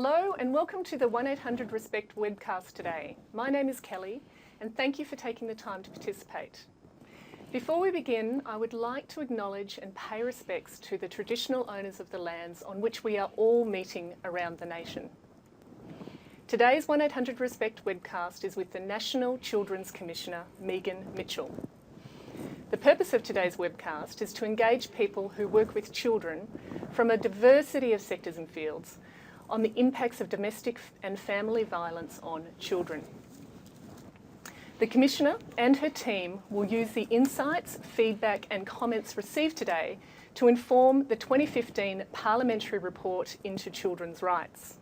Hello and welcome to the 1800RESPECT webcast today. My name is Kelly and thank you for taking the time to participate. Before we begin, I would like to acknowledge and pay respects to the traditional owners of the lands on which we are all meeting around the nation. Today's 1800RESPECT webcast is with the National Children's Commissioner, Megan Mitchell. The purpose of today's webcast is to engage people who work with children from a diversity of sectors and fields on the impacts of domestic and family violence on children. The Commissioner and her team will use the insights, feedback and comments received today to inform the 2015 Parliamentary report into children's rights.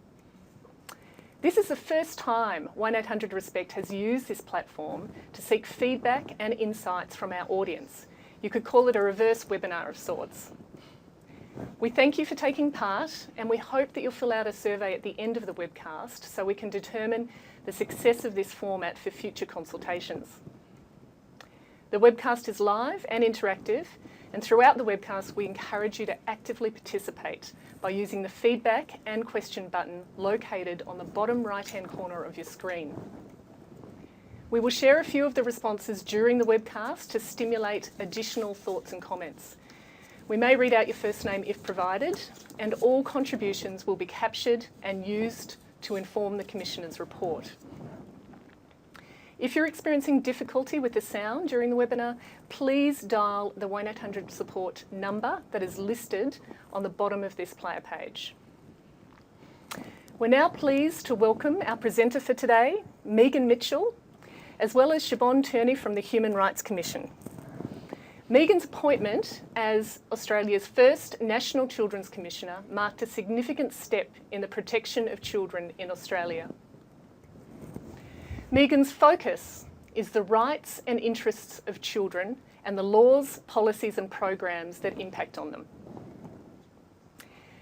This is the first time 1800RESPECT has used this platform to seek feedback and insights from our audience. You could call it a reverse webinar of sorts. We thank you for taking part and we hope that you'll fill out a survey at the end of the webcast so we can determine the success of this format for future consultations. The webcast is live and interactive, and throughout the webcast we encourage you to actively participate by using the feedback and question button located on the bottom right-hand corner of your screen. We will share a few of the responses during the webcast to stimulate additional thoughts and comments. We may read out your first name if provided, and all contributions will be captured and used to inform the Commissioner's report. If you're experiencing difficulty with the sound during the webinar, please dial the 1800 support number that is listed on the bottom of this player page. We're now pleased to welcome our presenter for today, Megan Mitchell, as well as Siobhan Turney from the Human Rights Commission. Megan's appointment as Australia's first National Children's Commissioner marked a significant step in the protection of children in Australia. Megan's focus is the rights and interests of children and the laws, policies and programs that impact on them.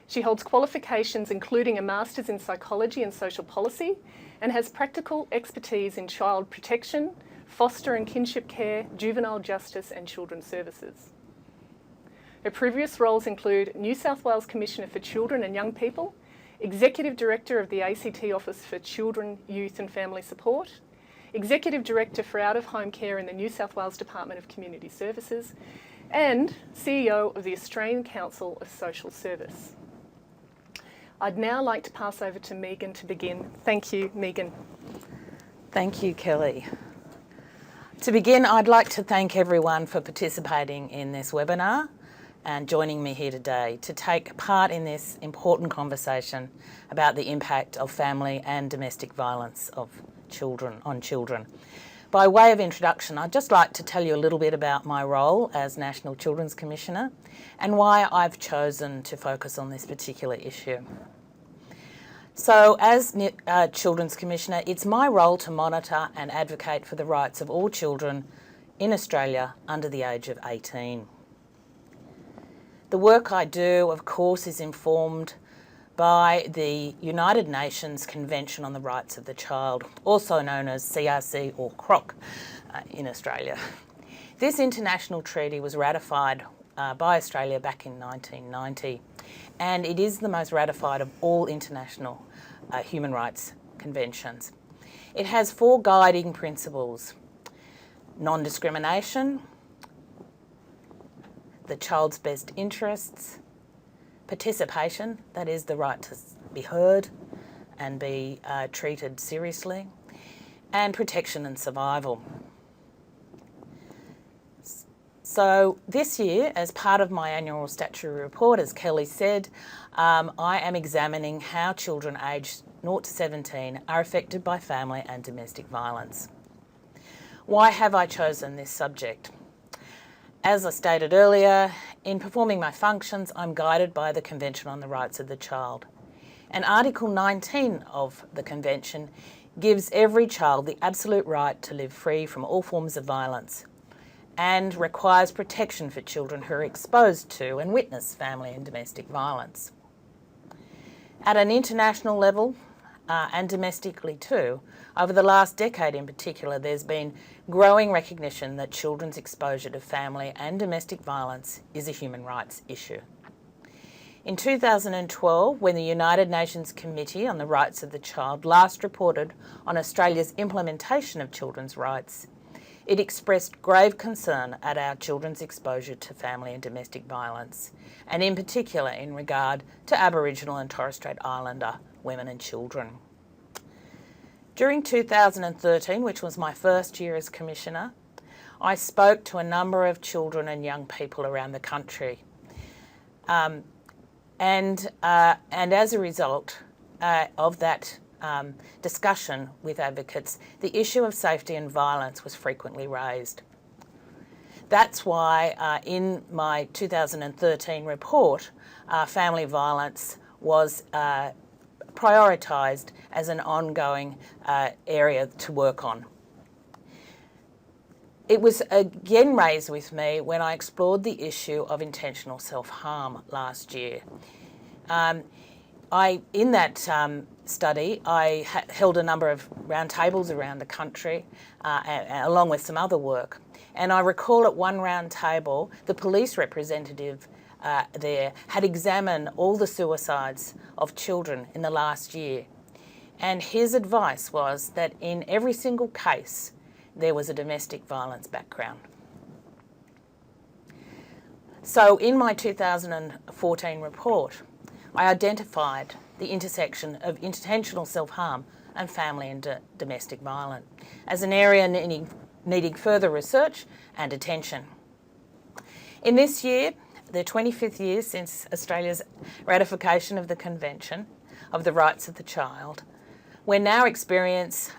She holds qualifications including a Master's in Psychology and Social Policy and has practical expertise in child protection, foster and kinship care, juvenile justice and children's services. Her previous roles include New South Wales Commissioner for Children and Young People, Executive Director of the ACT Office for Children, Youth and Family Support, Executive Director for Out-of-Home Care in the New South Wales Department of Community Services, and CEO of the Australian Council of Social Service. I'd now like to pass over to Megan to begin. Thank you, Megan. Thank you, Kelly. To begin, I'd like to thank everyone for participating in this webinar and joining me here today to take part in this important conversation about the impact of family and domestic violence on children. By way of introduction, I'd just like to tell you a little bit about my role as National Children's Commissioner and why I've chosen to focus on this particular issue. So as Children's Commissioner, it's my role to monitor and advocate for the rights of all children in Australia under the age of 18. The work I do, of course, is informed by the United Nations Convention on the Rights of the Child, also known as CRC or CROC in Australia. This international treaty was ratified by Australia back in 1990, and it is the most ratified of all international human rights conventions. It has 4 guiding principles: non-discrimination, the child's best interests, participation, that is the right to be heard and be treated seriously, and protection and survival. So this year, as part of my annual statutory report, as Kelly said, I am examining how children aged 0 to 17 are affected by family and domestic violence. Why have I chosen this subject? As I stated earlier, in performing my functions, I'm guided by the Convention on the Rights of the Child. And Article 19 of the Convention gives every child the absolute right to live free from all forms of violence and requires protection for children who are exposed to and witness family and domestic violence. At an international level, and domestically too, over the last decade in particular, there's been growing recognition that children's exposure to family and domestic violence is a human rights issue. In 2012, when the United Nations Committee on the Rights of the Child last reported on Australia's implementation of children's rights, it expressed grave concern at our children's exposure to family and domestic violence, and in particular in regard to Aboriginal and Torres Strait Islander women and children. During 2013, which was my first year as Commissioner, I spoke to a number of children and young people around the country. And as a result of that discussion with advocates, the issue of safety and violence was frequently raised. That's why in my 2013 report, family violence was prioritised as an ongoing area to work on. It was again raised with me when I explored the issue of intentional self-harm last year. In that study, I held a number of roundtables around the country, along with some other work. And I recall at one round table, the police representative there had examined all the suicides of children in the last year. And his advice was that in every single case, there was a domestic violence background. So in my 2014 report, I identified the intersection of intentional self-harm and family and domestic violence as an area needing further research and attention. In this year, the 25th year since Australia's ratification of the Convention of the Rights of the Child, we're now experiencing,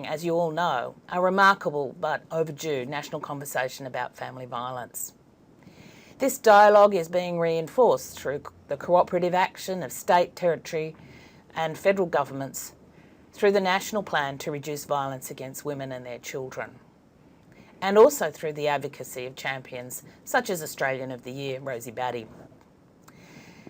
as you all know, a remarkable but overdue national conversation about family violence. This dialogue is being reinforced through the cooperative action of state, territory and federal governments through the National Plan to Reduce Violence Against Women and Their Children, and also through the advocacy of champions such as Australian of the Year, Rosie Batty.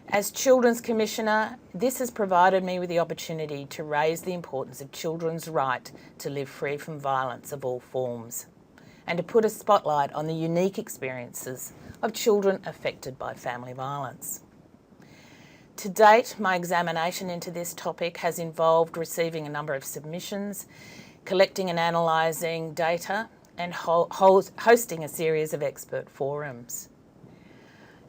As Children's Commissioner, this has provided me with the opportunity to raise the importance of children's right to live free from violence of all forms, and to put a spotlight on the unique experiences of children affected by family violence. To date, my examination into this topic has involved receiving a number of submissions, collecting and analysing data, and hosting a series of expert forums.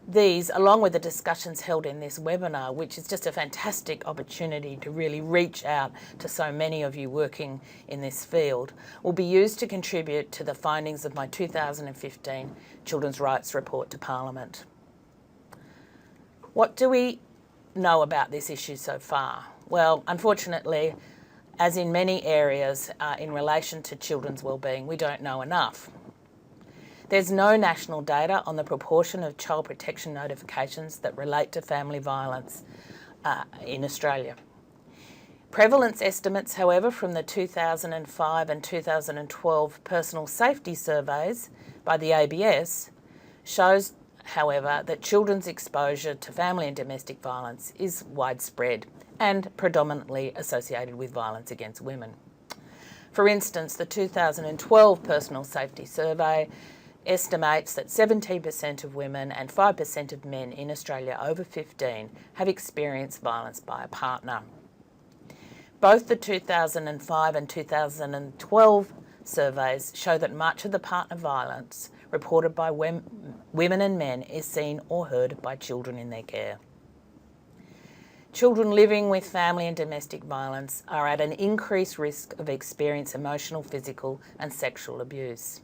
These, along with the discussions held in this webinar, which is just a fantastic opportunity to really reach out to so many of you working in this field, will be used to contribute to the findings of my 2015 Children's Rights Report to Parliament. What do we know about this issue so far? Well, unfortunately, as in many areas in relation to children's wellbeing, we don't know enough. There's no national data on the proportion of child protection notifications that relate to family violence in Australia. Prevalence estimates, however, from the 2005 and 2012 personal safety surveys by the ABS shows, however, that children's exposure to family and domestic violence is widespread and predominantly associated with violence against women. For instance, the 2012 personal safety survey estimates that 17% of women and 5% of men in Australia over 15 have experienced violence by a partner. Both the 2005 and 2012 surveys show that much of the partner violence reported by women and men is seen or heard by children in their care. Children living with family and domestic violence are at an increased risk of experiencing emotional, physical and sexual abuse.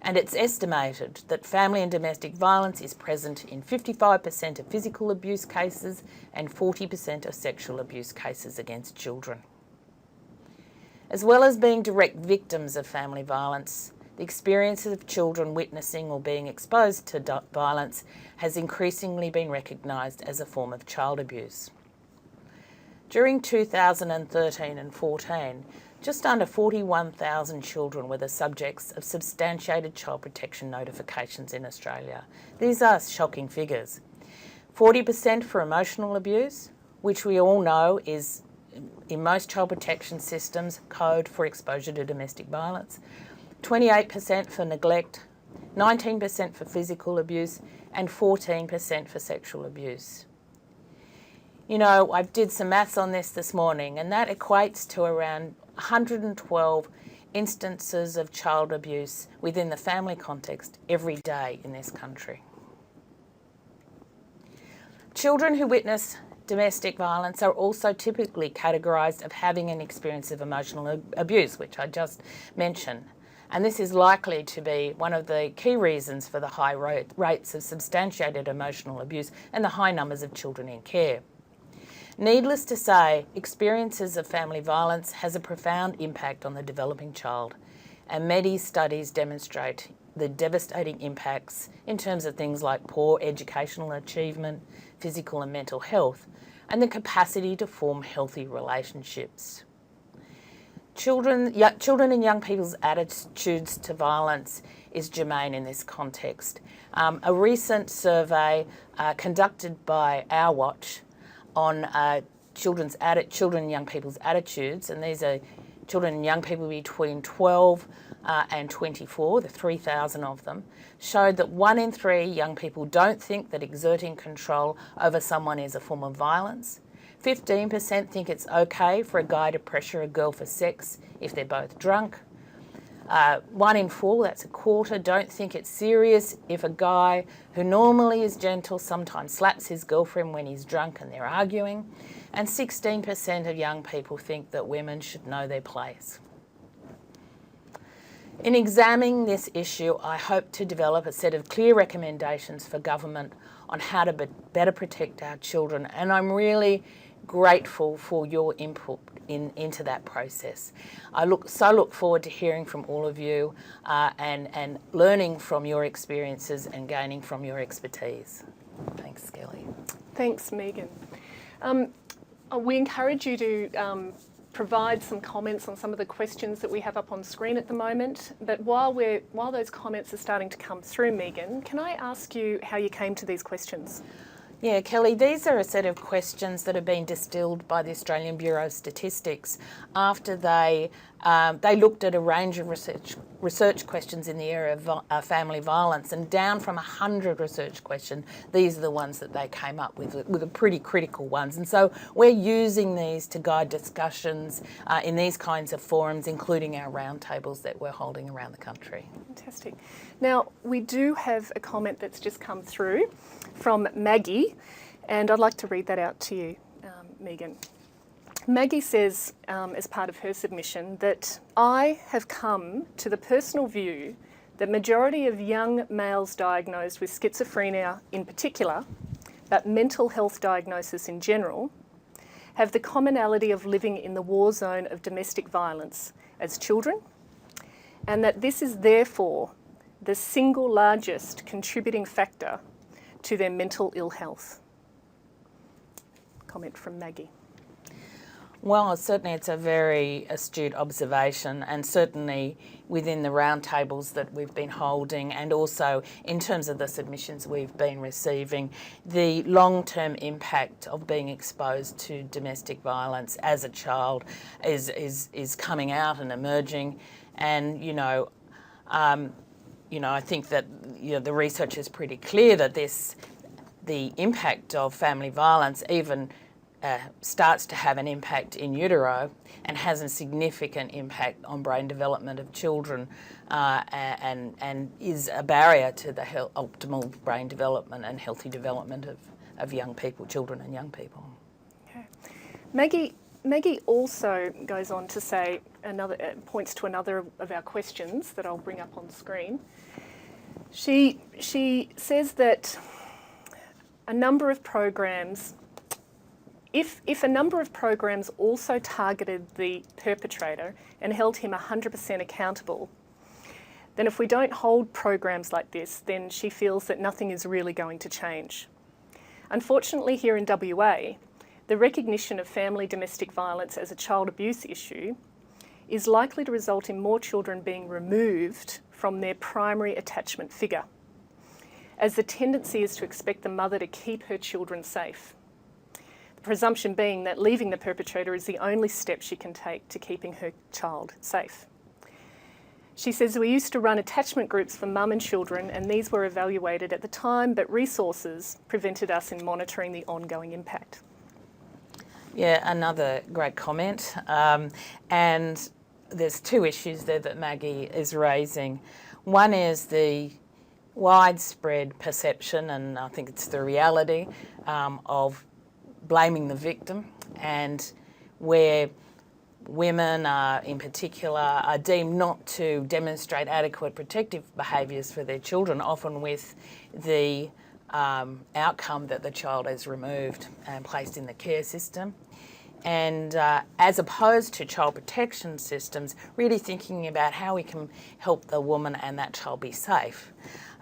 And it's estimated that family and domestic violence is present in 55% of physical abuse cases and 40% of sexual abuse cases against children. As well as being direct victims of family violence, the experiences of children witnessing or being exposed to violence has increasingly been recognised as a form of child abuse. During 2013 and 14, just under 41,000 children were the subjects of substantiated child protection notifications in Australia. These are shocking figures. 40% for emotional abuse, which we all know is, in most child protection systems, code for exposure to domestic violence. 28% for neglect, 19% for physical abuse, and 14% for sexual abuse. You know, I did some maths on this morning, and that equates to around 112 instances of child abuse within the family context every day in this country. Children who witness domestic violence are also typically categorised of having an experience of emotional abuse, which I just mentioned. And this is likely to be one of the key reasons for the high rates of substantiated emotional abuse and the high numbers of children in care. Needless to say, experiences of family violence has a profound impact on the developing child, and many studies demonstrate the devastating impacts in terms of things like poor educational achievement, physical and mental health, and the capacity to form healthy relationships. Children and young people's attitudes to violence is germane in this context. A recent survey conducted by Our Watch on children and young people's attitudes, and these are children and young people between 12 and 24, the 3,000 of them, showed that 1 in 3 young people don't think that exerting control over someone is a form of violence. 15% think it's okay for a guy to pressure a girl for sex if they're both drunk. 1 in 4, that's a quarter, don't think it's serious if a guy who normally is gentle sometimes slaps his girlfriend when he's drunk and they're arguing. And 16% of young people think that women should know their place. In examining this issue, I hope to develop a set of clear recommendations for government on how to better protect our children, and I'm really grateful for your input into that process. I look forward to hearing from all of you and learning from your experiences and gaining from your expertise. Thanks, Kelly. Thanks, Megan. We encourage you to provide some comments on some of the questions that we have up on screen at the moment. But while those comments are starting to come through, Megan, can I ask you how you came to these questions? Yeah, Kelly, these are a set of questions that have been distilled by the Australian Bureau of Statistics after they looked at a range of research questions in the area of family violence, and down from 100 research questions, these are the ones that they came up with the pretty critical ones. And so we're using these to guide discussions in these kinds of forums, including our roundtables that we're holding around the country. Fantastic. Now, we do have a comment that's just come through from Maggie, and I'd like to read that out to you, Megan. Maggie says, as part of her submission, that I have come to the personal view that majority of young males diagnosed with schizophrenia in particular, but mental health diagnosis in general, have the commonality of living in the war zone of domestic violence as children, and that this is therefore the single largest contributing factor to their mental ill health. Comment from Maggie. Well, certainly it's a very astute observation, and certainly within the roundtables that we've been holding, and also in terms of the submissions we've been receiving, the long-term impact of being exposed to domestic violence as a child is coming out and emerging. And I think that the research is pretty clear that the impact of family violence even starts to have an impact in utero and has a significant impact on brain development of children and is a barrier to the optimal brain development and healthy development of young people, children and young people. Okay. Maggie also goes on to say, points to another of our questions that I'll bring up on screen. She says that a number of programs, if a number of programs also targeted the perpetrator and held him 100% accountable, then if we don't hold programs like this, then she feels that nothing is really going to change. Unfortunately, here in WA, the recognition of family domestic violence as a child abuse issue is likely to result in more children being removed from their primary attachment figure, as the tendency is to expect the mother to keep her children safe. The presumption being that leaving the perpetrator is the only step she can take to keeping her child safe. She says, we used to run attachment groups for mum and children, and these were evaluated at the time, but resources prevented us in monitoring the ongoing impact. Yeah, another great comment. And there's two issues there that Maggie is raising. One is the widespread perception, and I think it's the reality, of blaming the victim, and where women in particular are deemed not to demonstrate adequate protective behaviours for their children, often with the outcome that the child is removed and placed in the care system. And as opposed to child protection systems, really thinking about how we can help the woman and that child be safe.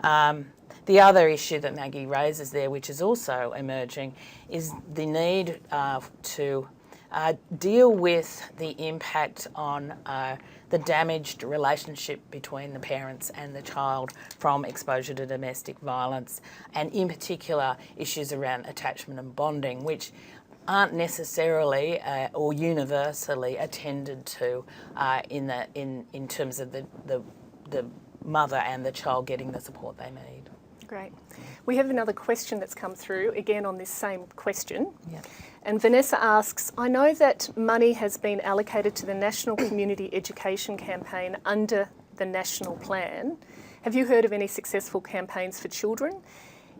The other issue that Maggie raises there, which is also emerging, is the need to deal with the impact on the damaged relationship between the parents and the child from exposure to domestic violence, and in particular issues around attachment and bonding, which aren't necessarily or universally attended to in terms of the mother and the child getting the support they need. Great. We have another question that's come through, again on this same question. Yeah. And Vanessa asks, I know that money has been allocated to the National Community Education Campaign under the National Plan. Have you heard of any successful campaigns for children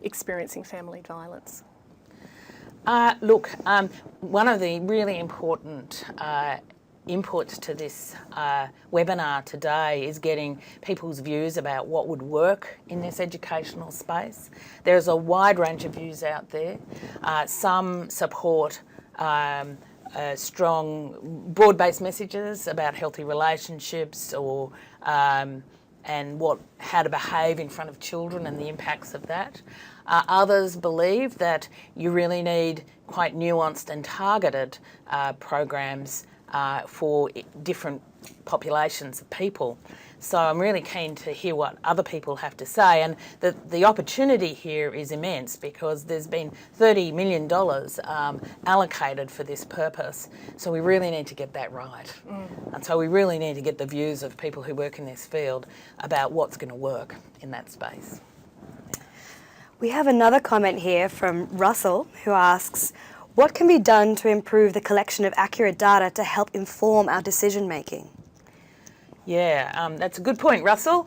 experiencing family violence? Look, one of the really important inputs to this webinar today is getting people's views about what would work in this educational space. There's a wide range of views out there. Some support strong broad-based messages about healthy relationships or and how to behave in front of children and the impacts of that. Others believe that you really need quite nuanced and targeted programs for different populations of people. So I'm really keen to hear what other people have to say, and the opportunity here is immense because there's been $30 million allocated for this purpose, so we really need to get that right. And so we really need to get the views of people who work in this field about what's going to work in that space. We have another comment here from Russell, who asks, what can be done to improve the collection of accurate data to help inform our decision making? Yeah, that's a good point, Russell.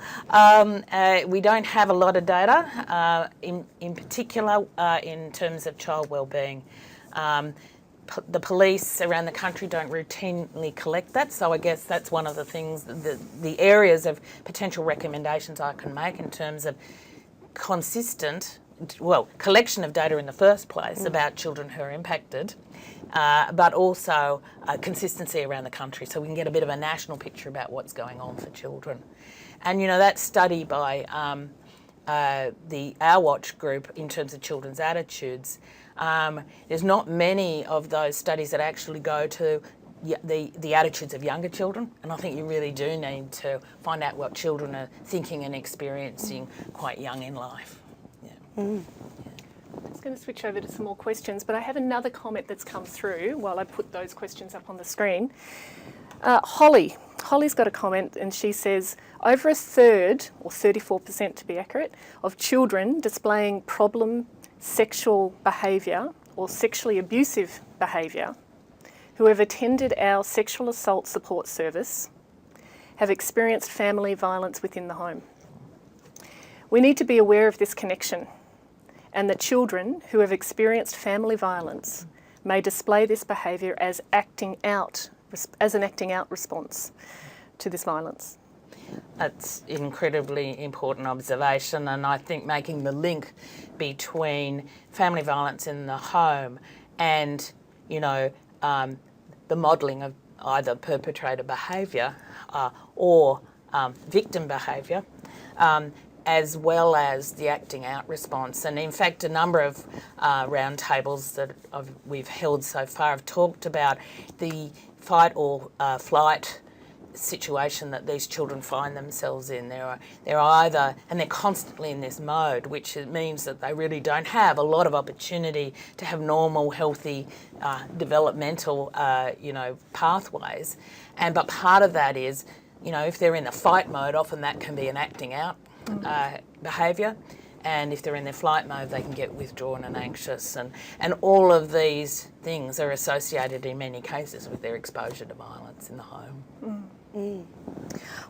We don't have a lot of data, in particular in terms of child wellbeing. The police around the country don't routinely collect that, so I guess that's one of the things, the areas of potential recommendations I can make in terms of collection of data in the first place about children who are impacted, but also consistency around the country so we can get a bit of a national picture about what's going on for children. And that study by the Our Watch group in terms of children's attitudes, there's not many of those studies that actually go to the attitudes of younger children, and I think you really do need to find out what children are thinking and experiencing quite young in life. I'm just going to switch over to some more questions, but I have another comment that's come through while I put those questions up on the screen. Holly's got a comment, and she says, over a third, or 34% to be accurate, of children displaying problem sexual behaviour or sexually abusive behaviour who have attended our sexual assault support service have experienced family violence within the home. We need to be aware of this connection, and that children who have experienced family violence may display this behaviour as an acting out response to this violence. That's incredibly important observation, and I think making the link between family violence in the home and, the modelling of either perpetrator behaviour or victim behaviour, as well as the acting out response. And in fact, a number of roundtables that we've held so far have talked about the fight or flight situation that these children find themselves in. They're either, and they're constantly in this mode, which means that they really don't have a lot of opportunity to have normal, healthy, developmental, pathways. But part of that is if they're in the fight mode, often that can be an acting out behaviour. And if they're in their flight mode, they can get withdrawn and anxious. And all of these things are associated in many cases with their exposure to violence in the home.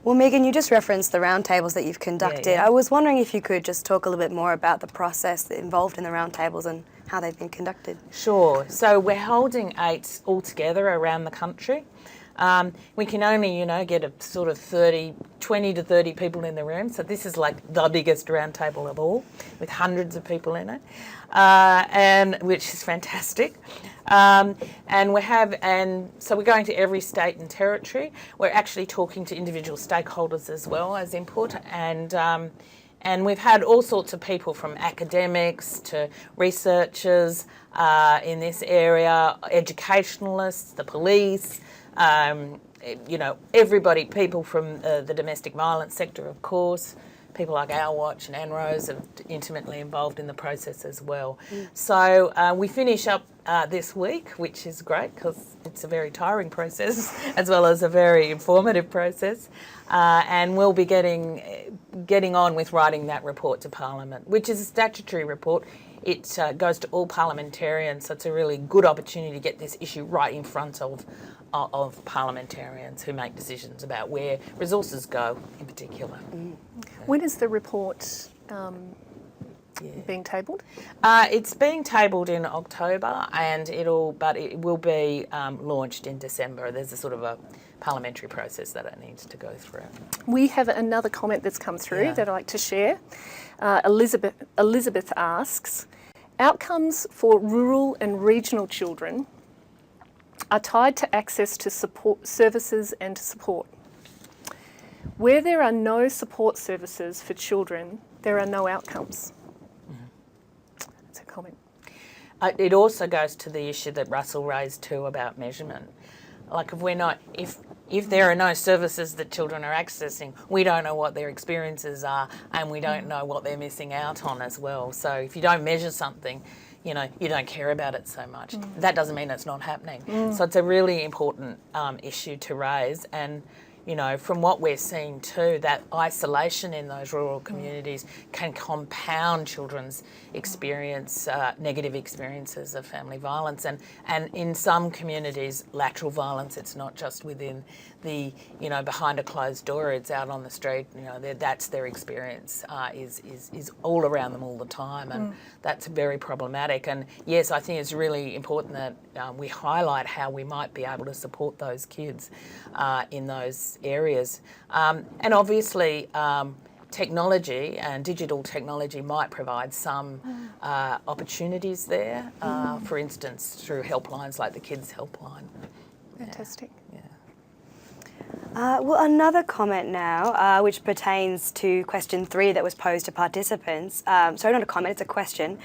Well, Megan, you just referenced the roundtables that you've conducted. Yeah. I was wondering if you could just talk a little bit more about the process involved in the roundtables and how they've been conducted. Sure. So we're holding 8 altogether around the country. We can only, get a sort of 20 to 30 people in the room. So this is like the biggest roundtable of all, with hundreds of people in it, and which is fantastic. So we're going to every state and territory. We're actually talking to individual stakeholders as well as input, and we've had all sorts of people from academics to researchers in this area, educationalists, the police, everybody, people from the domestic violence sector, of course, people like Our Watch and ANROS are intimately involved in the process as well. So we finish up this week, which is great because it's a very tiring process as well as a very informative process, and we'll be getting on with writing that report to Parliament, which is a statutory report. It goes to all parliamentarians, so it's a really good opportunity to get this issue right in front of parliamentarians who make decisions about where resources go in particular. When is the report being tabled? It's being tabled in October, and it will be launched in December. There's a sort of a parliamentary process that it needs to go through. We have another comment that's come through that I'd like to share. Elizabeth asks, outcomes for rural and regional children are tied to access to support services and support. Where there are no support services for children, there are no outcomes. That's a comment. It also goes to the issue that Russell raised too about measurement. Like if there are no services that children are accessing, we don't know what their experiences are, and we don't know what they're missing out on as well. So if you don't measure something, you don't care about it so much. That doesn't mean it's not happening. So it's a really important issue to raise, and from what we're seeing too, that isolation in those rural communities can compound children's negative experiences of family violence, and in some communities, lateral violence. It's not just within the, behind a closed door, it's out on the street, that's their experience, is all around them all the time, and that's very problematic. And yes, I think it's really important that we highlight how we might be able to support those kids in those areas. And obviously, technology and digital technology might provide some opportunities there, for instance, through helplines like the Kids Helpline. Fantastic. Well, another comment now, which pertains to question 3 that was posed to participants. Sorry, not a comment, it's a question.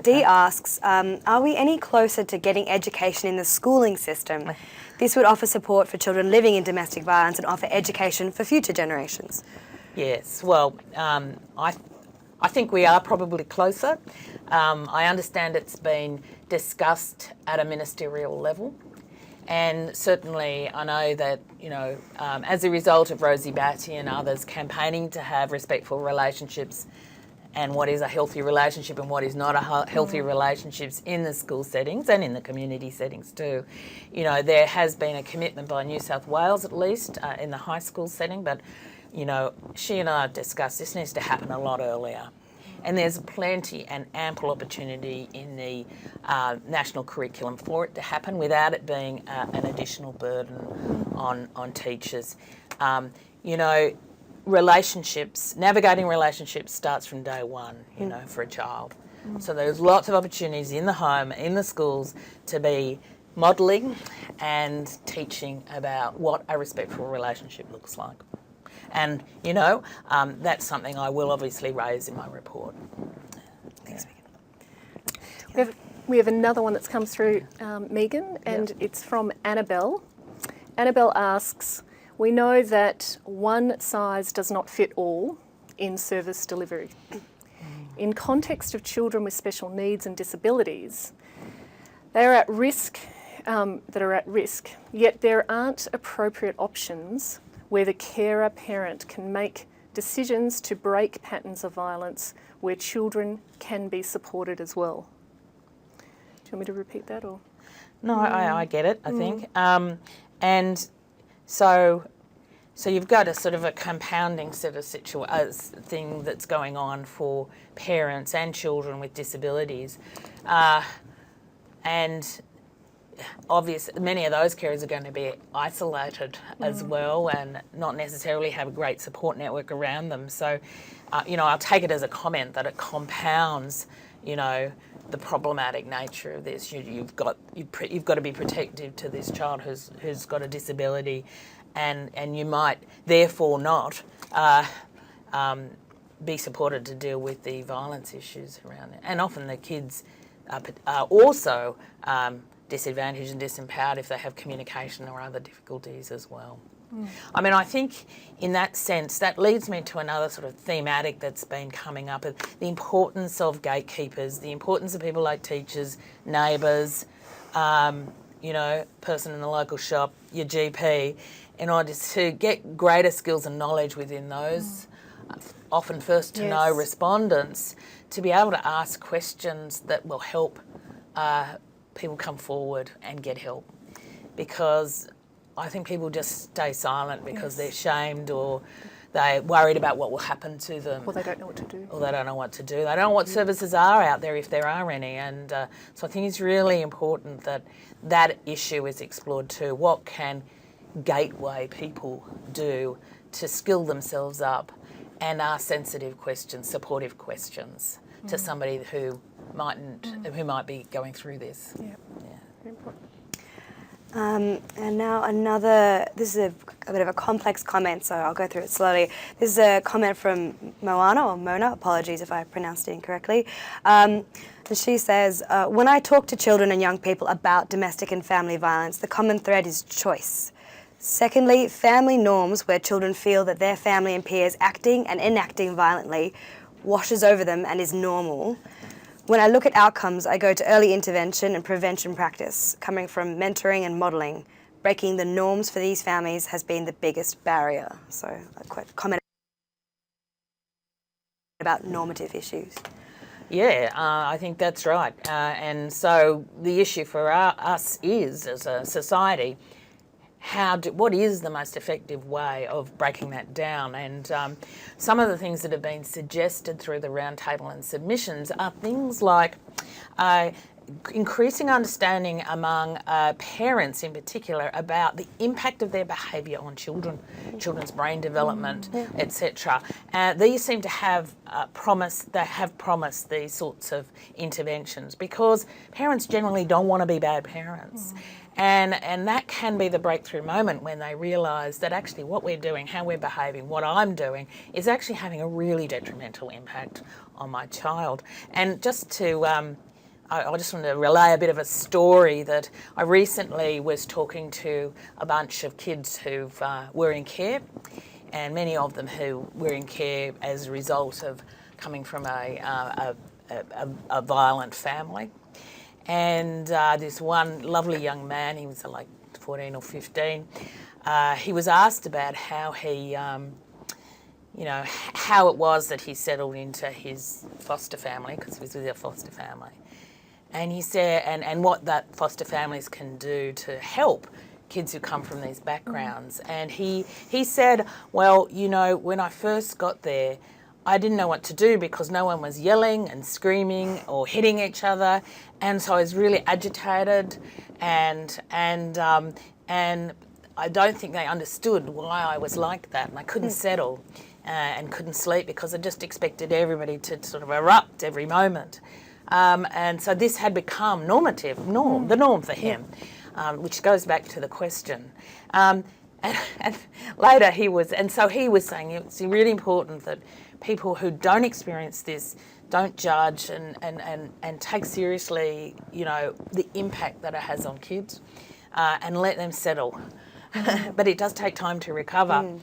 Dee asks, are we any closer to getting education in the schooling system? This would offer support for children living in domestic violence and offer education for future generations. Yes, well, I think we are probably closer. I understand it's been discussed at a ministerial level. And certainly I know that, as a result of Rosie Batty and others campaigning to have respectful relationships and what is a healthy relationship and what is not a healthy relationships in the school settings and in the community settings too. There has been a commitment by New South Wales at least in the high school setting, but, she and I have discussed this needs to happen a lot earlier. And there's plenty and ample opportunity in the national curriculum for it to happen without it being an additional burden on teachers. Navigating relationships starts from day one, for a child. So there's lots of opportunities in the home, in the schools, to be modelling and teaching about what a respectful relationship looks like. And, that's something I will obviously raise in my report. Thanks, Megan. We have another one that's come through, Megan, and it's from Annabelle. Annabelle asks, we know that one size does not fit all in service delivery. In context of children with special needs and disabilities, they are at risk, yet there aren't appropriate options where the carer parent can make decisions to break patterns of violence, where children can be supported as well. Do you want me to repeat that, or? No, I get it, I think. And so you've got a sort of a compounding sort of thing that's going on for parents and children with disabilities. And obviously many of those carers are going to be isolated as well, and not necessarily have a great support network around them. So, I'll take it as a comment that it compounds, the problematic nature of this. You've got to be protective to this child who's got a disability, and you might therefore not be supported to deal with the violence issues around it. And often the kids are also disadvantaged and disempowered if they have communication or other difficulties as well. I mean, I think in that sense, that leads me to another sort of thematic that's been coming up, the importance of gatekeepers, the importance of people like teachers, neighbours, person in the local shop, your GP, in order to get greater skills and knowledge within those often first to know respondents, to be able to ask questions that will help people come forward and get help. Because I think people just stay silent because they're shamed, or they're worried about what will happen to them. Or they don't know what to do. Or they don't know what to do. They don't know what services are out there, if there are any. And so I think it's really important that that issue is explored too. What can gateway people do to skill themselves up and ask sensitive questions, supportive questions to somebody who might be going through this? Yeah. Very important. And now this is a bit of a complex comment, so I'll go through it slowly. This is a comment from Mona, apologies if I pronounced it incorrectly. And she says, when I talk to children and young people about domestic and family violence, the common thread is choice. Secondly, family norms where children feel that their family and peers acting and enacting violently washes over them and is normal. When I look at outcomes, I go to early intervention and prevention practice, coming from mentoring and modelling. Breaking the norms for these families has been the biggest barrier. So a quick comment about normative issues. Yeah, I think that's right. And so the issue for us is, as a society, what is the most effective way of breaking that down? And some of the things that have been suggested through the roundtable and submissions are things like increasing understanding among parents in particular about the impact of their behaviour on children's brain development, etc. These seem to have promised these sorts of interventions, because parents generally don't want to be bad parents. And that can be the breakthrough moment when they realise that actually what we're doing, how we're behaving, what I'm doing is actually having a really detrimental impact on my child. And just to, I just want to relay a bit of a story that I recently was talking to a bunch of kids who were in care, and many of them who were in care as a result of coming from a violent family. And this one lovely young man, he was like 14 or 15, he was asked about how he, how it was that he settled into his foster family, because he was with a foster family. And he said, and what that foster families can do to help kids who come from these backgrounds. And he said, well, when I first got there, I didn't know what to do because no one was yelling and screaming or hitting each other, and so I was really agitated, and I don't think they understood why I was like that, and I couldn't settle and couldn't sleep because I just expected everybody to sort of erupt every moment, and so this had become the norm for him, which goes back to the question. And later he was saying it's really important that people who don't experience this don't judge and take seriously, the impact that it has on kids, and let them settle. But it does take time to recover.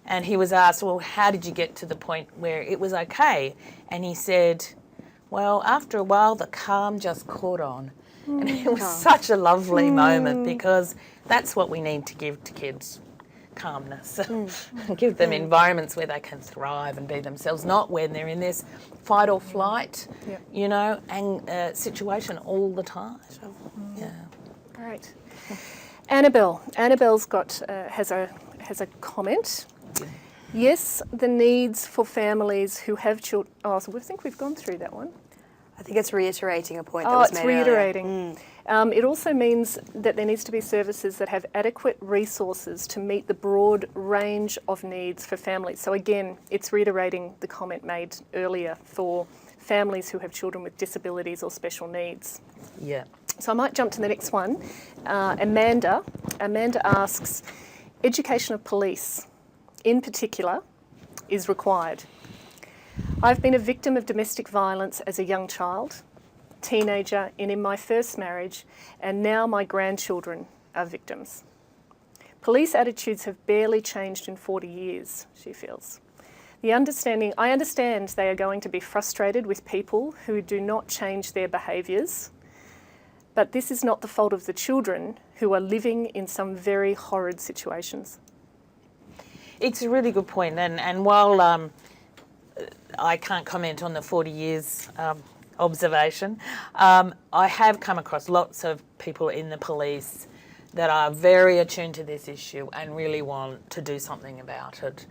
And he was asked, well, how did you get to the point where it was okay? And he said, well, after a while, the calm just caught on. And it was such a lovely moment, because that's what we need to give to kids. calmness, give them environments where they can thrive and be themselves, not when they're in this fight or flight, you know, situation all the time. Yeah. Great. Annabelle's got has a comment. Yes, the needs for families who have children. Oh, so I think we've gone through that one. I think it's reiterating a point that was made reiterating. It also means that there needs to be services that have adequate resources to meet the broad range of needs for families. So again, it's reiterating the comment made earlier for families who have children with disabilities or special needs. Yeah. So I might jump to the next one. Amanda asks, education of police in particular is required. I've been a victim of domestic violence as a young child, teenager, and in my first marriage, and now my grandchildren are victims. Police attitudes have barely changed in 40 years, she feels. I understand they are going to be frustrated with people who do not change their behaviours, but this is not the fault of the children who are living in some very horrid situations. It's a really good point, and while I can't comment on the 40 years observation, I have come across lots of people in the police that are very attuned to this issue and really want to do something about it.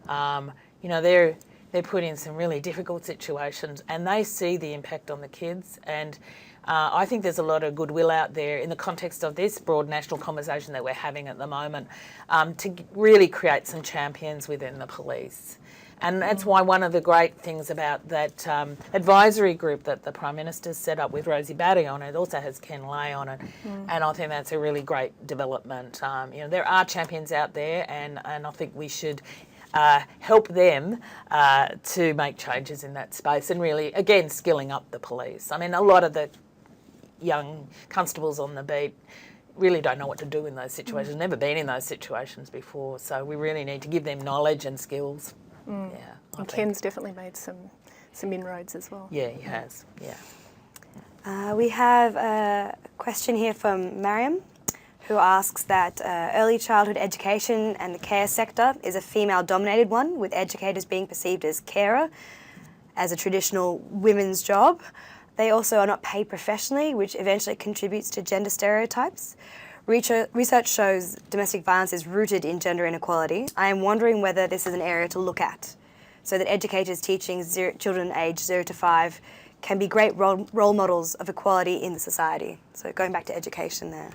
You know, they're put in some really difficult situations and they see the impact on the kids, and I think there's a lot of goodwill out there in the context of this broad national conversation that we're having at the moment to really create some champions within the police. And that's why one of the great things about that advisory group that the Prime Minister's set up with Rosie Batty on it, also has Ken Lay on it, and I think that's a really great development. You know, there are champions out there, and I think we should help them to make changes in that space and really, again, skilling up the police. I mean, a lot of the young constables on the beat really don't know what to do in those situations, never been in those situations before, so we really need to give them knowledge and skills. Yeah, and Ken's definitely made some inroads as well. Yeah, he has. Yeah. We have a question here from Mariam, who asks that early childhood education and the care sector is a female-dominated one, with educators being perceived as carer, as a traditional women's job. They also are not paid professionally, which eventually contributes to gender stereotypes. Research shows domestic violence is rooted in gender inequality. I am wondering whether this is an area to look at, so that educators teaching children aged 0 to 5 can be great role models of equality in the society. So going back to education there.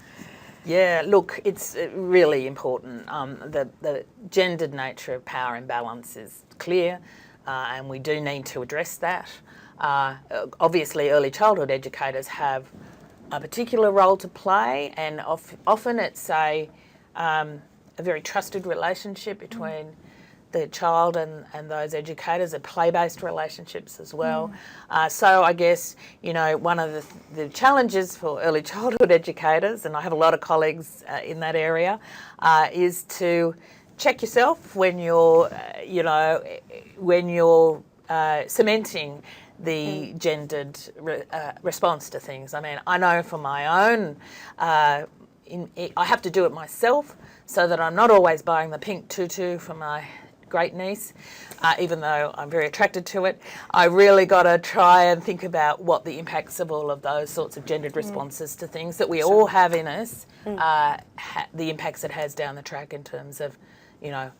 Yeah, look, it's really important. The gendered nature of power imbalance is clear, and we do need to address that. Obviously, early childhood educators have a particular role to play, and often it's a very trusted relationship between the child and those educators, are play-based relationships as well. So I guess, you know, one of the challenges for early childhood educators, and I have a lot of colleagues in that area, is to check yourself when you're, cementing the gendered response to things. I mean, I know for my own, I have to do it myself so that I'm not always buying the pink tutu for my great niece, even though I'm very attracted to it. I really got to try and think about what the impacts of all of those sorts of gendered responses to things that we all have in us, the impacts it has down the track in terms of, you know,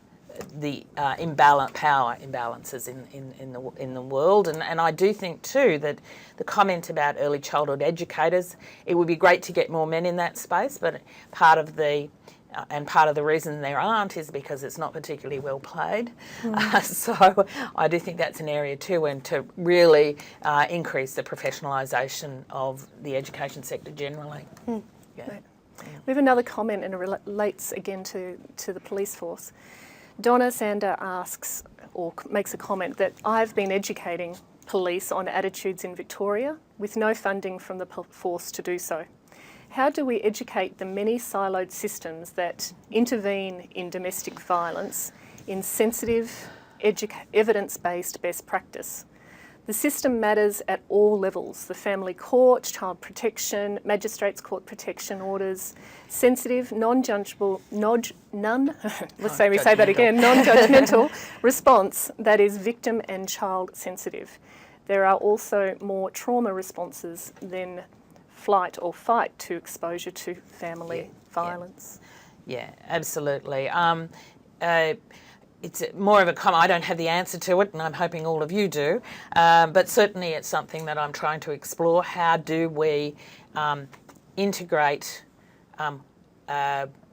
the power imbalances in the world, and I do think too that the comment about early childhood educators, it would be great to get more men in that space, but part of the reason there aren't is because it's not particularly well played. So I do think that's an area too, and to really increase the professionalisation of the education sector generally. Yeah. Right. We have another comment, and it relates again to the police force. Donna Sander asks, or makes a comment, that I've been educating police on attitudes in Victoria with no funding from the force to do so. How do we educate the many siloed systems that intervene in domestic violence in sensitive, evidence-based best practice? The system matters at all levels: the family court, child protection, magistrates court protection orders, sensitive, non-judgeable, non-judgmental response that is victim and child sensitive. There are also more trauma responses than flight or fight to exposure to family violence. Yeah, absolutely. It's more of a comment. I don't have the answer to it, and I'm hoping all of you do. But certainly it's something that I'm trying to explore. How do we integrate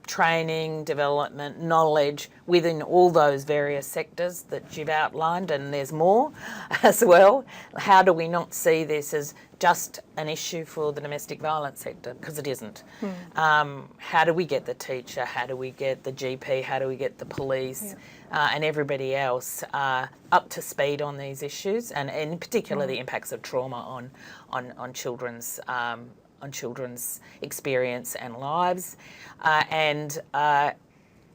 training, development, knowledge within all those various sectors that you've outlined, and there's more as well? How do we not see this as just an issue for the domestic violence sector? Because it isn't. How do we get the teacher? How do we get the GP? How do we get the police and everybody else up to speed on these issues, and in particular the impacts of trauma on children's experience and lives.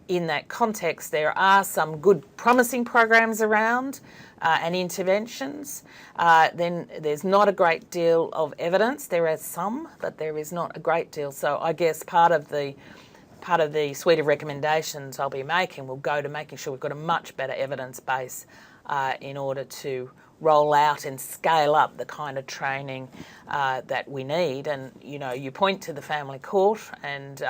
In that context, there are some good promising programs around and interventions. Then there's not a great deal of evidence. There are some, but there is not a great deal. So I guess part of the suite of recommendations I'll be making will go to making sure we've got a much better evidence base in order to roll out and scale up the kind of training that we need. And, you know, you point to the family court, and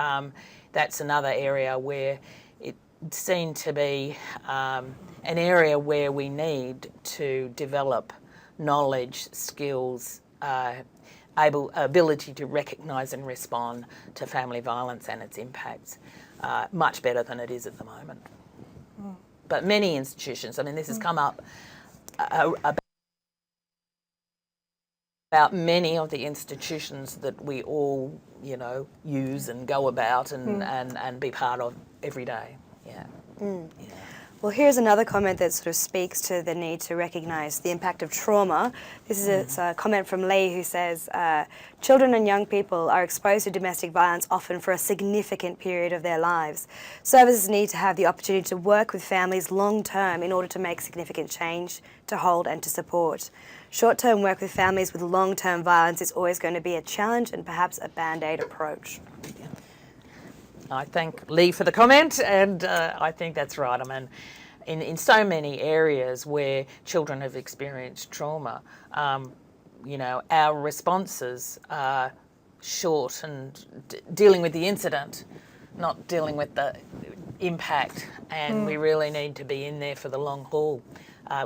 that's another area where it seemed to be an area where we need to develop knowledge, skills, ability to recognise and respond to family violence and its impacts much better than it is at the moment. But many institutions, I mean, this has come up about many of the institutions that we all, you know, use and go about and be part of every day. Yeah. Well, here's another comment that sort of speaks to the need to recognise the impact of trauma. This is a comment from Lee, who says, children and young people are exposed to domestic violence often for a significant period of their lives. Services need to have the opportunity to work with families long term in order to make significant change, to hold and to support. Short-term work with families with long-term violence is always going to be a challenge and perhaps a band-aid approach. I thank Lee for the comment, and I think that's right. I mean, in so many areas where children have experienced trauma, you know, our responses are short and dealing with the incident, not dealing with the impact, and we really need to be in there for the long haul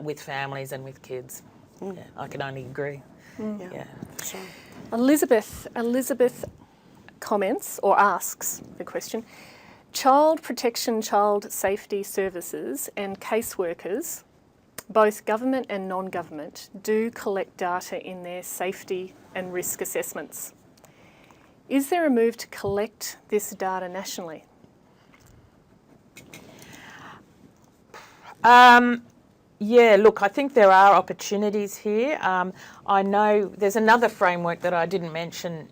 with families and with kids. Yeah, I can only agree. Yeah, for sure. Elizabeth comments or asks the question: child protection, child safety services and caseworkers, both government and non-government, do collect data in their safety and risk assessments. Is there a move to collect this data nationally? Yeah, look, I think there are opportunities here. I know there's another framework that I didn't mention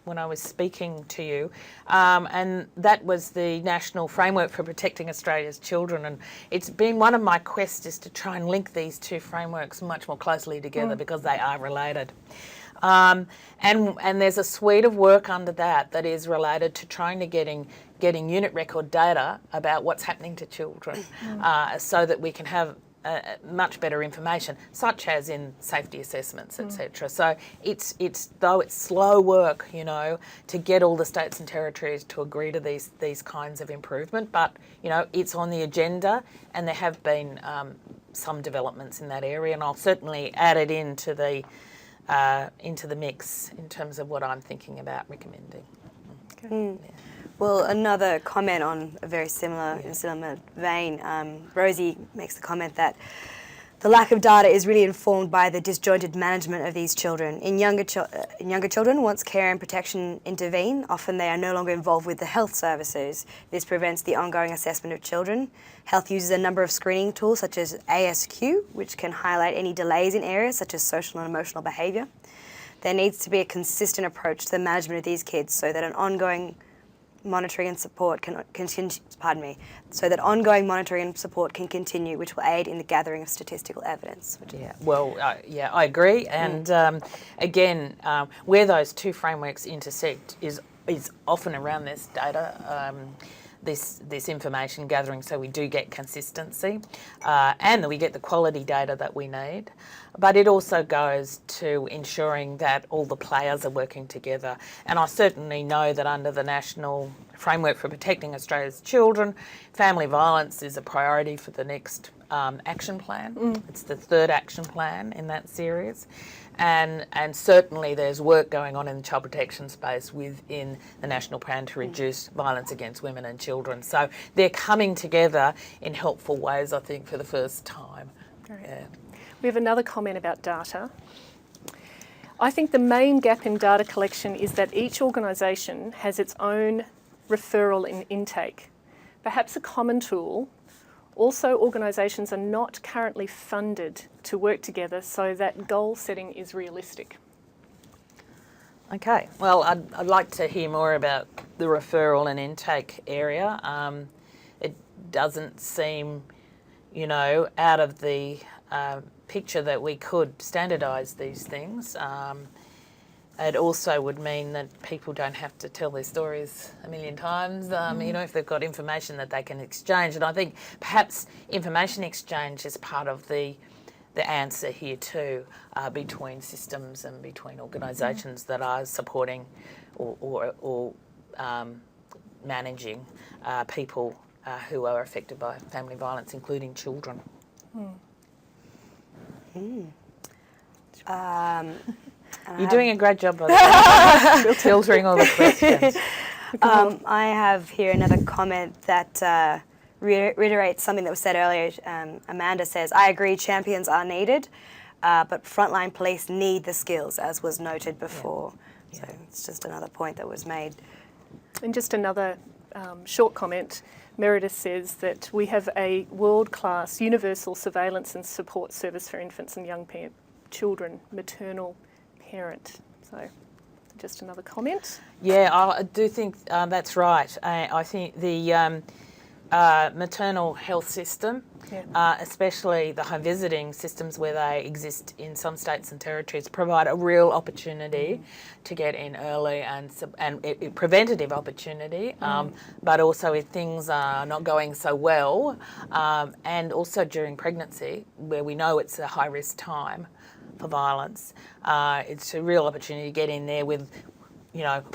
when I was speaking to you, and that was the National Framework for Protecting Australia's Children. And it's been one of my quests is to try and link these two frameworks much more closely together because they are related. And there's a suite of work under that that is related to trying to getting unit record data about what's happening to children so that we can have much better information, such as in safety assessments, etc. So it's though it's slow work, you know, to get all the states and territories to agree to these kinds of improvement, but you know it's on the agenda, and there have been some developments in that area, and I'll certainly add it into the mix in terms of what I'm thinking about recommending. Okay. Yeah. Well, another comment on a very similar vein, Rosie makes the comment that the lack of data is really informed by the disjointed management of these children. In younger children, once care and protection intervene, often they are no longer involved with the health services. This prevents the ongoing assessment of children. Health uses a number of screening tools such as ASQ, which can highlight any delays in areas such as social and emotional behaviour. There needs to be a consistent approach to the management of these kids so that an ongoing monitoring and support can continue, so that ongoing monitoring and support can continue, which will aid in the gathering of statistical evidence. Yeah, well, yeah, I agree. And again, where those two frameworks intersect is often around this data, this information gathering, so we do get consistency and that we get the quality data that we need. But it also goes to ensuring that all the players are working together. And I certainly know that under the National Framework for Protecting Australia's Children, family violence is a priority for the next action plan. It's the third action plan in that series. And certainly there's work going on in the child protection space within the National Plan to reduce violence against women and children. So they're coming together in helpful ways, I think, for the first time. Yeah. We have another comment about data. I think the main gap in data collection is that each organisation has its own referral and intake. Perhaps a common tool. Also, organisations are not currently funded to work together so that goal setting is realistic. Okay, well, I'd like to hear more about the referral and intake area. It doesn't seem, out of the picture that we could standardise these things. It also would mean that people don't have to tell their stories a million times, if they've got information that they can exchange. And I think perhaps information exchange is part of the answer here too, between systems and between organisations that are supporting or managing people who are affected by family violence, including children. You're doing a great job, by the way. Filtering all the questions. I have here another comment that reiterates something that was said earlier. Amanda says, I agree, champions are needed, but frontline police need the skills, as was noted before. Yeah. So it's just another point that was made. And just another short comment. Meredith says that we have a world-class universal surveillance and support service for infants and young children, maternal parent. So just another comment. Yeah, I do think that's right. I think the maternal health system, especially the home visiting systems where they exist in some states and territories, provide a real opportunity to get in early and preventative opportunity, but also if things are not going so well, and also during pregnancy, where we know it's a high-risk time for violence, it's a real opportunity to get in there with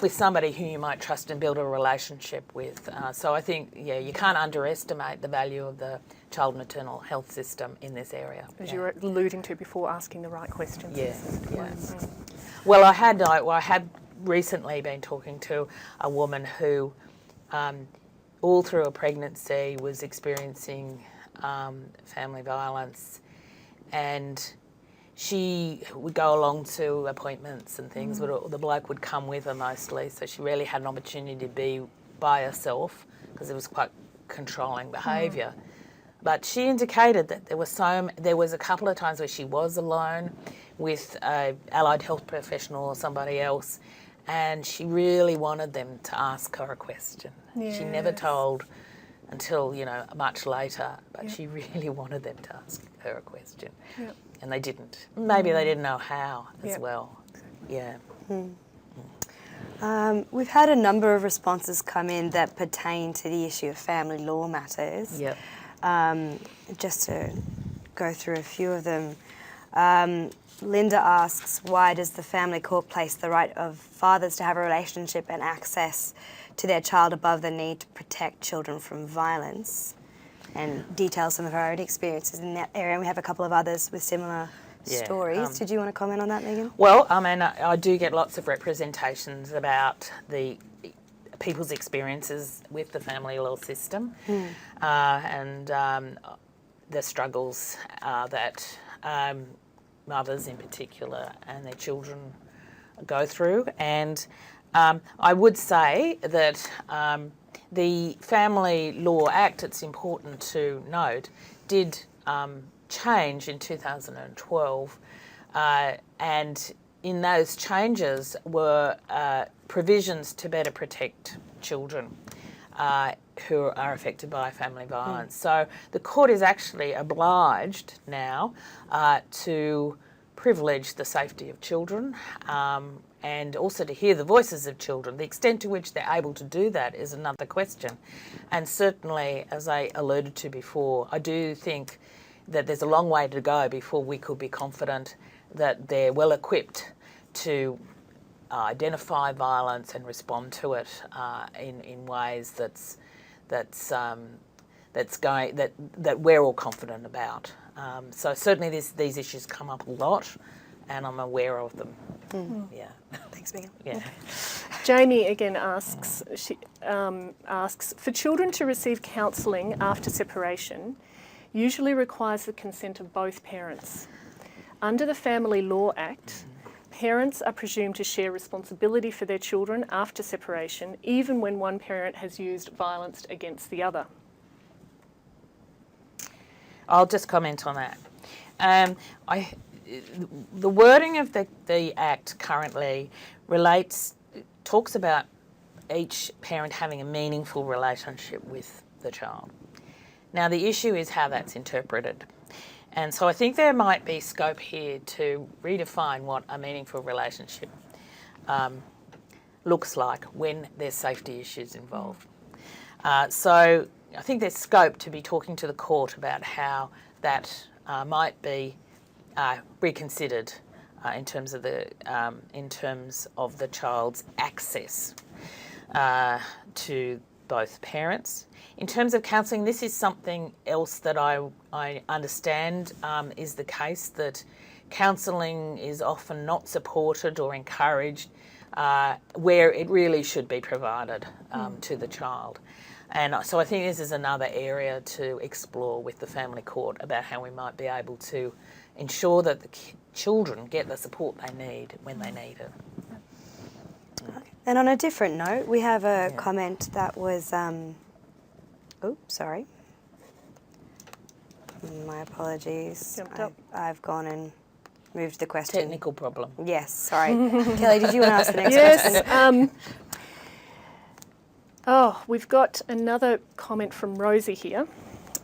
somebody who you might trust and build a relationship with. So I think, you can't underestimate the value of the child maternal health system in this area. As you were alluding to before, asking the right questions. Yes. Well, I had recently been talking to a woman who, all through a pregnancy, was experiencing family violence, and she would go along to appointments and things, but the bloke would come with her mostly, so she really had an opportunity to be by herself because it was quite controlling behaviour. But she indicated that there was a couple of times where she was alone with an allied health professional or somebody else, and she really wanted them to ask her a question. Yes. She never told until, much later, but she really wanted them to ask her a question. Yep. And they didn't. Maybe they didn't know how as well. Yeah. We've had a number of responses come in that pertain to the issue of family law matters. Yep. Just to go through a few of them. Linda asks, why does the family court place the right of fathers to have a relationship and access to their child above the need to protect children from violence? And details some of our own experiences in that area. And we have a couple of others with similar stories. Did you want to comment on that, Megan? Well, I do get lots of representations about the people's experiences with the family law system and the struggles that mothers in particular and their children go through. And I would say that the Family Law Act, it's important to note, did change in 2012, and in those changes were provisions to better protect children who are affected by family violence. So the court is actually obliged now to privilege the safety of children and also to hear the voices of children. The extent to which they're able to do that is another question. And certainly, as I alluded to before, I do think that there's a long way to go before we could be confident that they're well equipped to identify violence and respond to it in ways that we're all confident about. So certainly these issues come up a lot, and I'm aware of them. Yeah. Thanks, Megan. Yeah. Jamie again asks, for children to receive counselling after separation usually requires the consent of both parents. Under the Family Law Act, parents are presumed to share responsibility for their children after separation, even when one parent has used violence against the other. I'll just comment on that. The wording of the Act currently talks about each parent having a meaningful relationship with the child. Now, the issue is how that's interpreted. And so I think there might be scope here to redefine what a meaningful relationship looks like when there's safety issues involved. So I think there's scope to be talking to the court about how that might be reconsidered in terms of the child's access to both parents. In terms of counselling, this is something else that I understand is the case, that counselling is often not supported or encouraged where it really should be provided to the child. And so I think this is another area to explore with the family court about how we might be able to ensure that the children get the support they need when they need it. And on a different note, we have a comment that was, sorry. My apologies. Jumped up. I've gone and moved the question. Technical problem. Yes, sorry. Kelly, did you want to ask the next question? Yes. We've got another comment from Rosie here.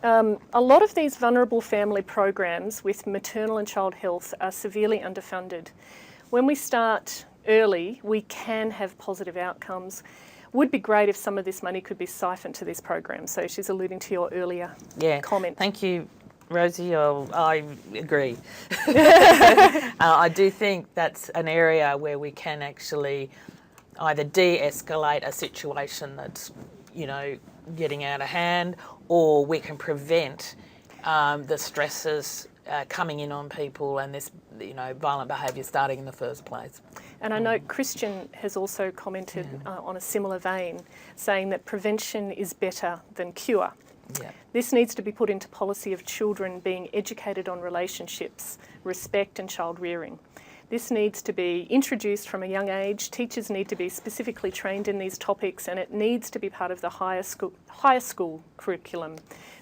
A lot of these vulnerable family programs with maternal and child health are severely underfunded. When we start early, we can have positive outcomes. Would be great if some of this money could be siphoned to these programs. So she's alluding to your earlier comment. Thank you, Rosie. I agree. I do think that's an area where we can actually either de-escalate a situation that's, getting out of hand, or we can prevent the stresses coming in on people and this, violent behaviour starting in the first place. And I know Christian has also commented on a similar vein, saying that prevention is better than cure. Yeah. This needs to be put into policy of children being educated on relationships, respect and child rearing. This needs to be introduced from a young age. Teachers need to be specifically trained in these topics, and it needs to be part of the higher school curriculum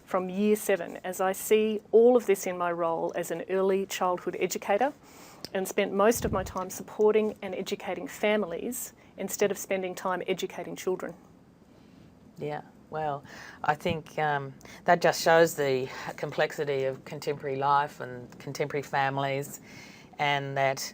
from year 7, as I see all of this in my role as an early childhood educator and spent most of my time supporting and educating families instead of spending time educating children. Yeah, well, I think that just shows the complexity of contemporary life and contemporary families, and that,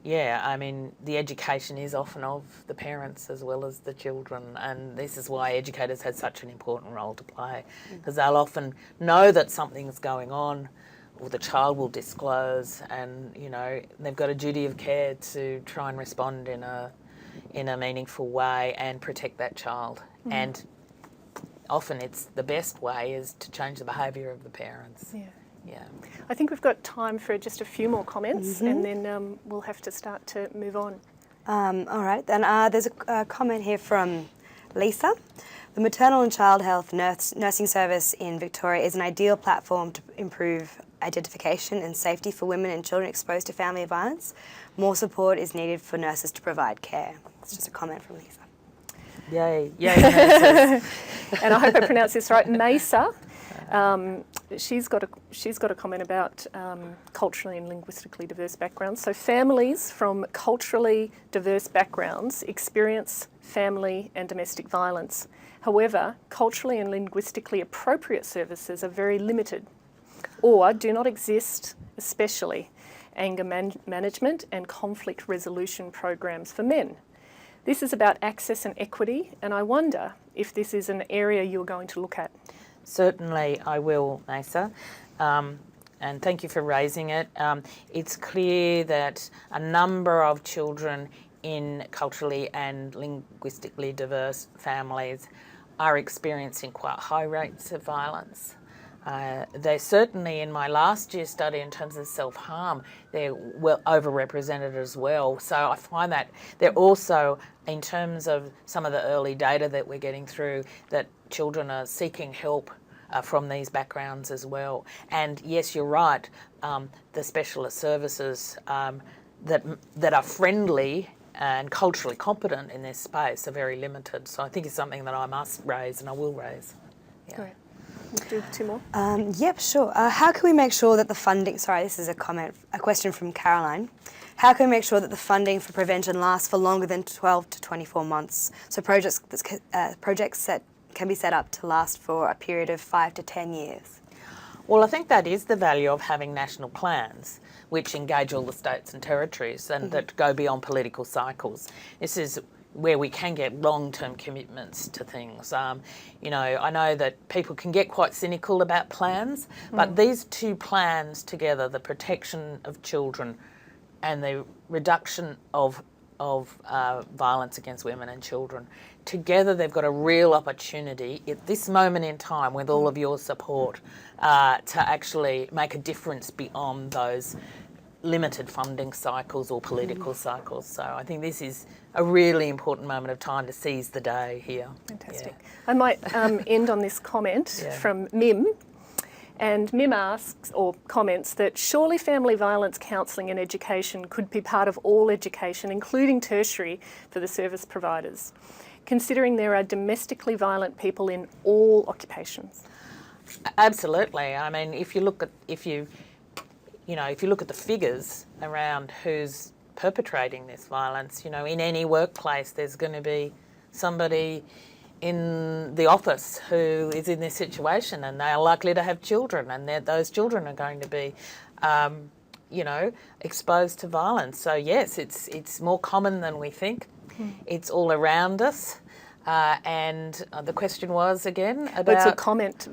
the education is often of the parents as well as the children, and this is why educators have such an important role to play, because they'll often know that something's going on, or the child will disclose, and they've got a duty of care to try and respond in a meaningful way and protect that child. And often it's the best way is to change the behaviour of the parents. Yeah. I think we've got time for just a few more comments, and then we'll have to start to move on. All right, then there's a comment here from Lisa. The maternal and child health nursing service in Victoria is an ideal platform to improve identification and safety for women and children exposed to family violence. More support is needed for nurses to provide care. It's just a comment from Lisa. Yay, nurses. And I hope I pronounced this right, Mesa. she's got a comment about culturally and linguistically diverse backgrounds. So families from culturally diverse backgrounds experience family and domestic violence. However, culturally and linguistically appropriate services are very limited or do not exist, especially anger management and conflict resolution programs for men. This is about access and equity, and I wonder if this is an area you're going to look at. Certainly I will, Mesa, and thank you for raising it. It's clear that a number of children in culturally and linguistically diverse families are experiencing quite high rates of violence. They certainly, in my last year's study in terms of self-harm, they're well overrepresented as well. So I find that they're also, in terms of some of the early data that we're getting through, that children are seeking help from these backgrounds as well. And yes, you're right, the specialist services that are friendly and culturally competent in this space are very limited. So I think it's something that I must raise and I will raise. Yeah. Great. We'll do two more. Yep, sure. How can we make sure that the funding, sorry, this is a question from Caroline. How can we make sure that the funding for prevention lasts for longer than 12 to 24 months? So projects can be set up to last for a period of 5 to 10 years. Well, I think that is the value of having national plans which engage all the states and territories and that go beyond political cycles. This is where we can get long-term commitments to things. You know, I know that people can get quite cynical about plans, but these two plans together, the protection of children and the reduction of violence against women and children, together they've got a real opportunity at this moment in time with all of your support to actually make a difference beyond those limited funding cycles or political cycles. So I think this is a really important moment of time to seize the day here. Fantastic. Yeah. I might end on this comment from Mim. And Mim asks or comments that surely family violence counselling and education could be part of all education, including tertiary, for the service providers, considering there are domestically violent people in all occupations. Absolutely. I mean, if you look at the figures around who's perpetrating this violence, you know, in any workplace there's going to be somebody in the office who is in this situation and they are likely to have children and those children are going to be, exposed to violence. So yes, it's more common than we think. It's all around us. And the question was again about... It's a comment,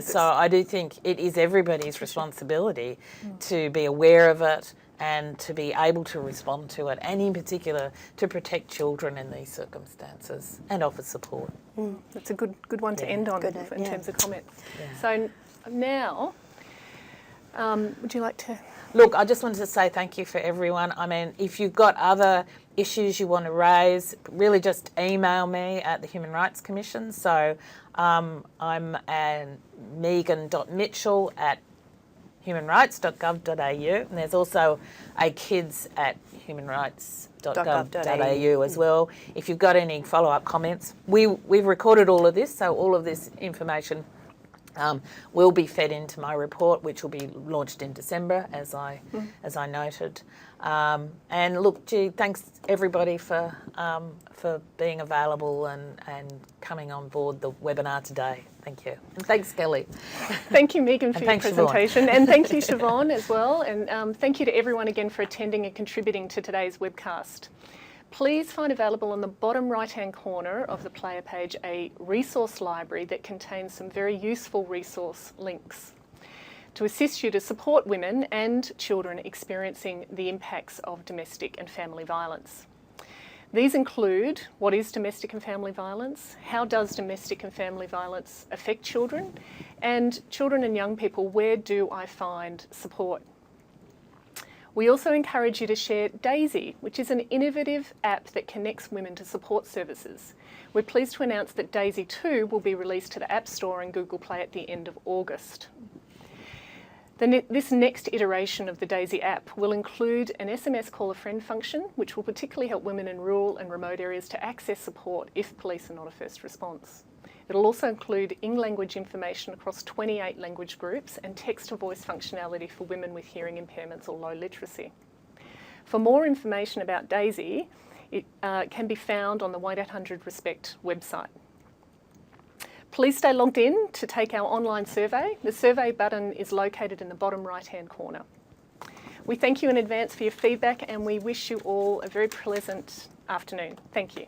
so I do think it is everybody's responsibility to be aware of it and to be able to respond to it, and in particular to protect children in these circumstances and offer support. That's a good one to end on in terms of comment. Yeah. So now, would you like to... Look, I just wanted to say thank you for everyone. I mean, if you've got other issues you want to raise, really just email me at the Human Rights Commission. So I'm megan.mitchell@humanrights.gov.au, and there's also a kids@humanrights.gov.au as well. If you've got any follow-up comments, we've recorded all of this, so all of this information will be fed into my report, which will be launched in December, as I noted. And look, thanks everybody for being available and coming on board the webinar today. Thank you. And thanks, Kelly. Thank you, Megan, for your presentation. Siobhan. And thank you, Siobhan, as well. And thank you to everyone again for attending and contributing to today's webcast. Please find available on the bottom right-hand corner of the player page a resource library that contains some very useful resource links to assist you to support women and children experiencing the impacts of domestic and family violence. These include what is domestic and family violence, how does domestic and family violence affect children, and children and young people, where do I find support? We also encourage you to share Daisy, which is an innovative app that connects women to support services. We're pleased to announce that Daisy 2 will be released to the App Store and Google Play at the end of August. This next iteration of the Daisy app will include an SMS call a friend function, which will particularly help women in rural and remote areas to access support if police are not a first response. It'll also include in-language information across 28 language groups and text-to-voice functionality for women with hearing impairments or low literacy. For more information about DAISY, it can be found on the 1800 Respect website. Please stay logged in to take our online survey. The survey button is located in the bottom right-hand corner. We thank you in advance for your feedback and we wish you all a very pleasant afternoon. Thank you.